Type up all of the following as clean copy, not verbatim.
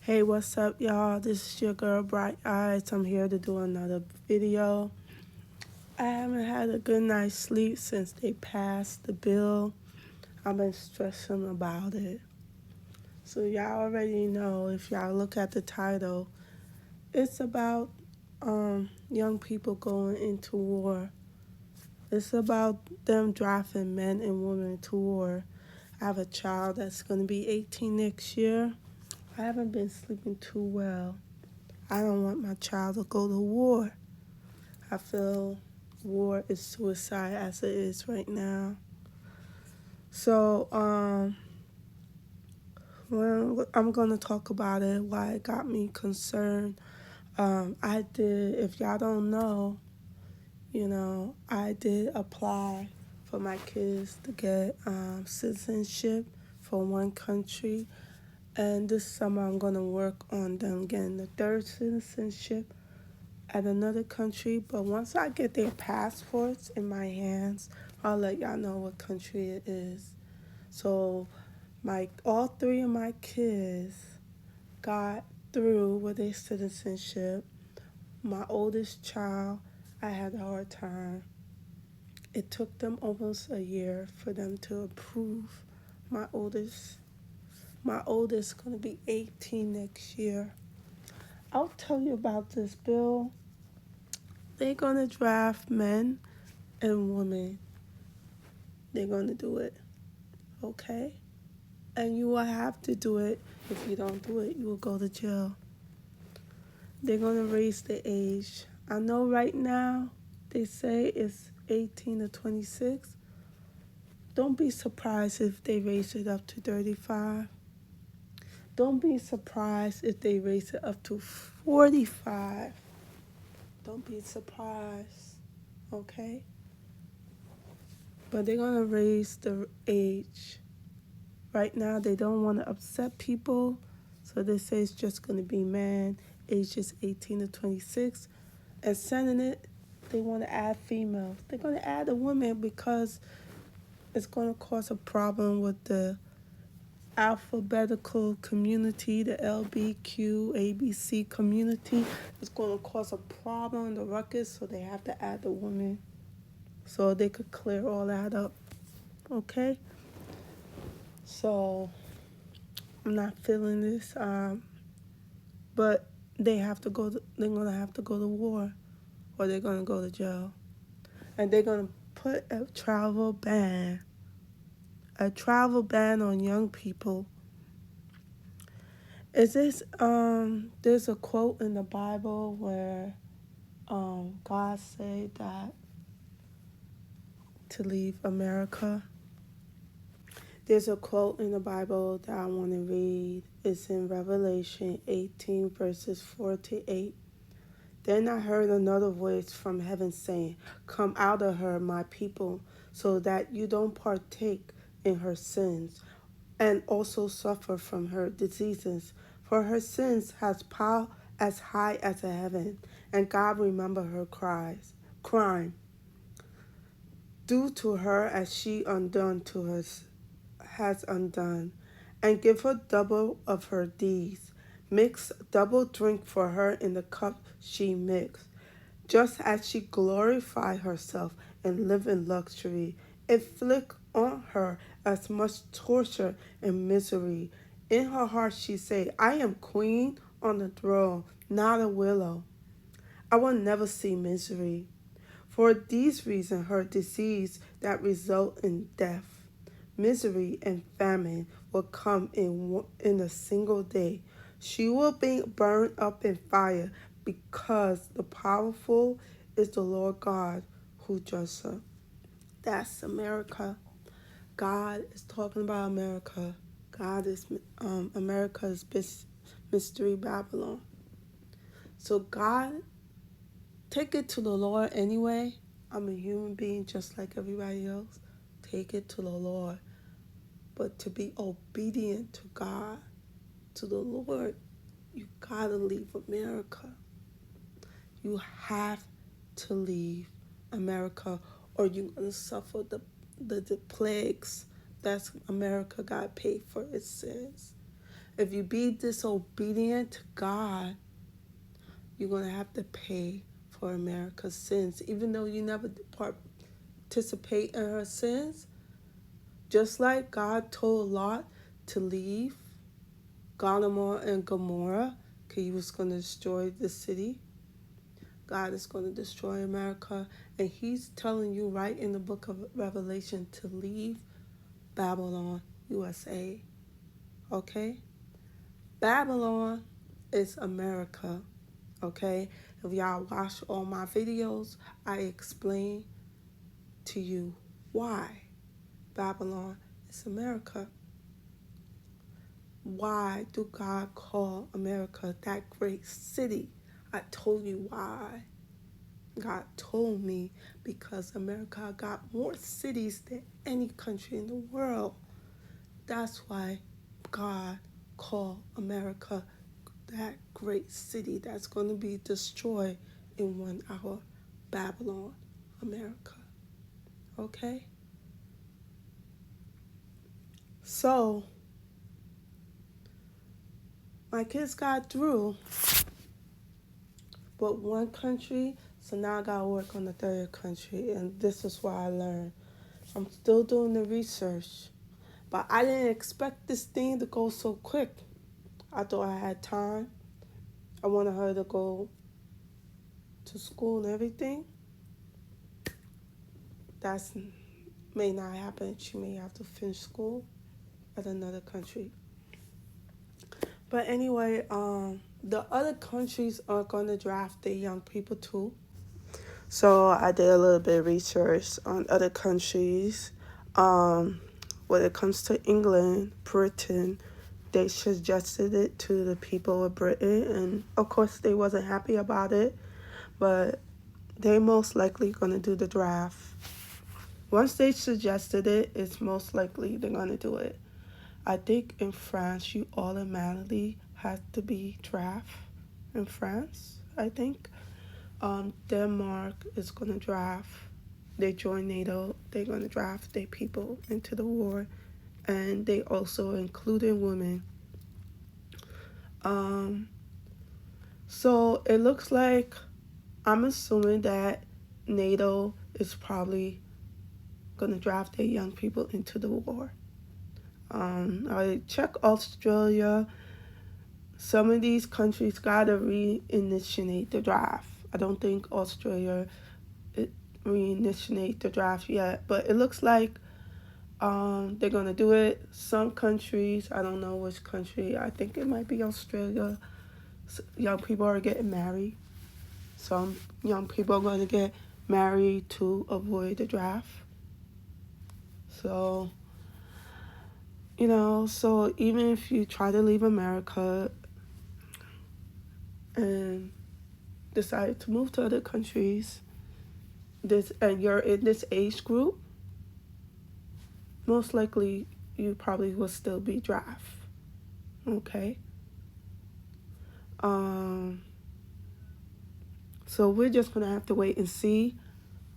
Hey, what's up, y'all? This is your girl, Bright Eyes. I'm here to do another video. I haven't had a good night's sleep since they passed the bill. I've been stressing about it. So y'all already know, if y'all look at the title, it's about young people going into war. It's about them drafting men and women to war. I have a child that's going to be 18 next year. I haven't been sleeping too well. I don't want my child to go to war. I feel war is suicide as it is right now. So, well, I'm going to talk about it, why it got me concerned. If y'all don't know, I did apply for my kids to get citizenship for one country. And this summer I'm going to work on them getting the third citizenship at another country. But once I get their passports in my hands, I'll let y'all know what country it is. So all three of my kids got through with their citizenship. My oldest child, I had a hard time. It took them almost a year for them to approve. My oldest gonna be 18 next year. I'll tell you about this bill. They're gonna draft men and women. They're gonna do it, okay? And you will have to do it. If you don't do it, you will go to jail. They're gonna raise the age. I know right now they say it's 18 to 26. Don't be surprised if they raise it up to 35. Don't be surprised if they raise it up to 45. Don't be surprised, okay? But they're going to raise the age. Right now, they don't want to upset people, so they say it's just going to be men ages 18 to 26. And sending it, they want to add females. They're going to add a woman because it's going to cause a problem with the alphabetical community, the LBQ, ABC community. It's going to cause a problem in the ruckus, so they have to add the woman so they could clear all that up, okay? So I'm not feeling this, but they're going to have to go to war, or they're going to go to jail. And they're going to put a travel ban on young people. There's a quote in the Bible where God said that to leave America. There's a quote in the Bible that I want to read. It's in Revelation 18, verses 4 to 8. Then I heard another voice from heaven saying, "Come out of her, my people, so that you don't partake in her sins, and also suffer from her diseases. For her sins has power as high as the heaven, and God remember her crime. Do to her as she has undone, and give her double of her deeds. Mix double drink for her in the cup she mixed. Just as she glorified herself and lived in luxury, inflict on her as much torture and misery. In her heart she said, I am queen on the throne, not a willow. I will never see misery. For these reasons, her disease that result in death, misery, and famine will come in a single day. She will be burned up in fire because the powerful is the Lord God who judges her. That's America. God is talking about America. America's mystery Babylon. So God, take it to the Lord anyway. I'm a human being just like everybody else. Take it to the Lord. But to be obedient to God, to the Lord, you gotta leave America. You have to leave America, or you're gonna suffer the plagues that America got paid for its sins. If you be disobedient to God, you're going to have to pay for America's sins. Even though you never participate in her sins, just like God told Lot to leave Sodom and Gomorrah, because he was going to destroy the city. God is going to destroy America, and he's telling you right in the book of Revelation to leave Babylon, USA. Okay? Babylon is America. Okay? If y'all watch all my videos, I explain to you why Babylon is America. Why do God call America that great city? I told you why. God told me because America got more cities than any country in the world. That's why God called America that great city that's going to be destroyed in 1 hour. Babylon, America. Okay? So, my kids got through but one country, so now I gotta work on the third country, and this is what I learned. I'm still doing the research, but I didn't expect this thing to go so quick. I thought I had time. I wanted her to go to school and everything. That's may not happen. She may have to finish school at another country. But anyway, the other countries are going to draft their young people too. So I did a little bit of research on other countries. When it comes to England, Britain, they suggested it to the people of Britain, and of course they wasn't happy about it, but they most likely gonna do the draft. Once they suggested it, it's most likely they're gonna do it. I think in France you automatically have to be draft in France, I think. Denmark is gonna draft. They join NATO. They're gonna draft their people into the war, and they also including women. So it looks like I'm assuming that NATO is probably gonna draft their young people into the war. I check Australia. Some of these countries gotta reinitiate the draft. I don't think Australia reinitiate the draft yet, but it looks like they're gonna do it. Some countries, I don't know which country, I think it might be Australia. Young people are getting married. Some young people are gonna get married to avoid the draft. So, so even if you try to leave America and decide to move to other countries, and you're in this age group, most likely you probably will still be draft. Okay? So we're just going to have to wait and see.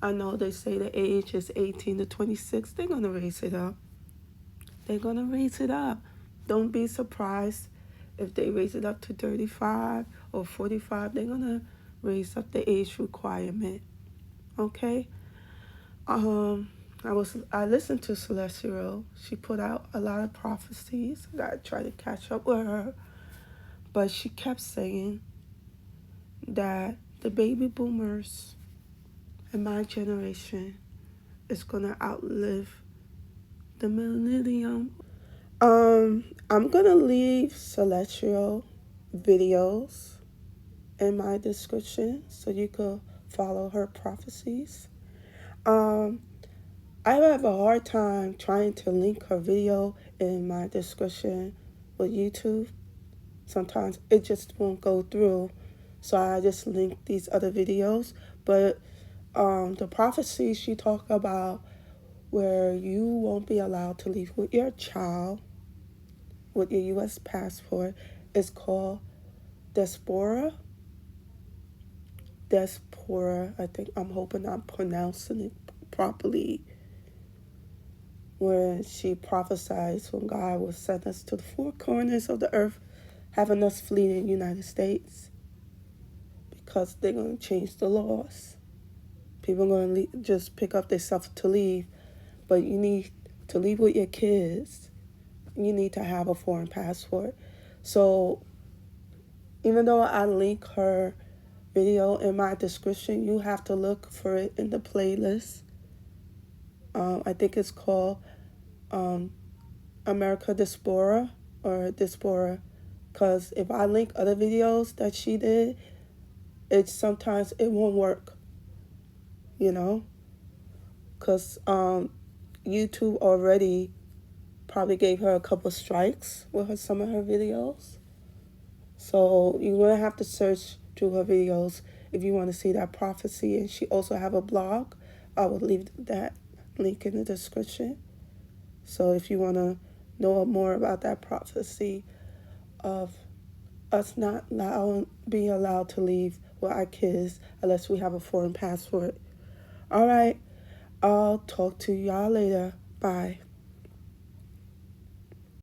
I know they say the age is 18 to 26. They're going to raise it up. They're going to raise it up. Don't be surprised if they raise it up to 35 or 45. They're going to raise up the age requirement. Okay? I listened to Celestial. She put out a lot of prophecies. I gotta try to catch up with her. But she kept saying that the baby boomers in my generation is gonna outlive the millennium. I'm gonna leave Celestial videos in my description so you could follow her prophecies. I have a hard time trying to link her video in my description with YouTube. Sometimes it just won't go through, so I just link these other videos. But the prophecy she talked about where you won't be allowed to leave with your child with your U.S. passport is called Diaspora. I think I'm hoping I'm pronouncing it properly. where she prophesies when God will send us to the four corners of the earth, having us flee the United States because they're going to change the laws. People are going to just pick up themselves to leave, but you need to leave with your kids. You need to have a foreign passport. So even though I link her video in my description, you have to look for it in the playlist. I think it's called America Diaspora or Diaspora, because if I link other videos that she did, sometimes it won't work, because YouTube already probably gave her a couple strikes with some of her videos. So you're going to have to search through her videos if you want to see that prophecy. And she also have a blog. I will leave that link in the description. So if you want to know more about that prophecy of us not being allowed to leave with our kids unless we have a foreign passport. All right. I'll talk to y'all later. Bye.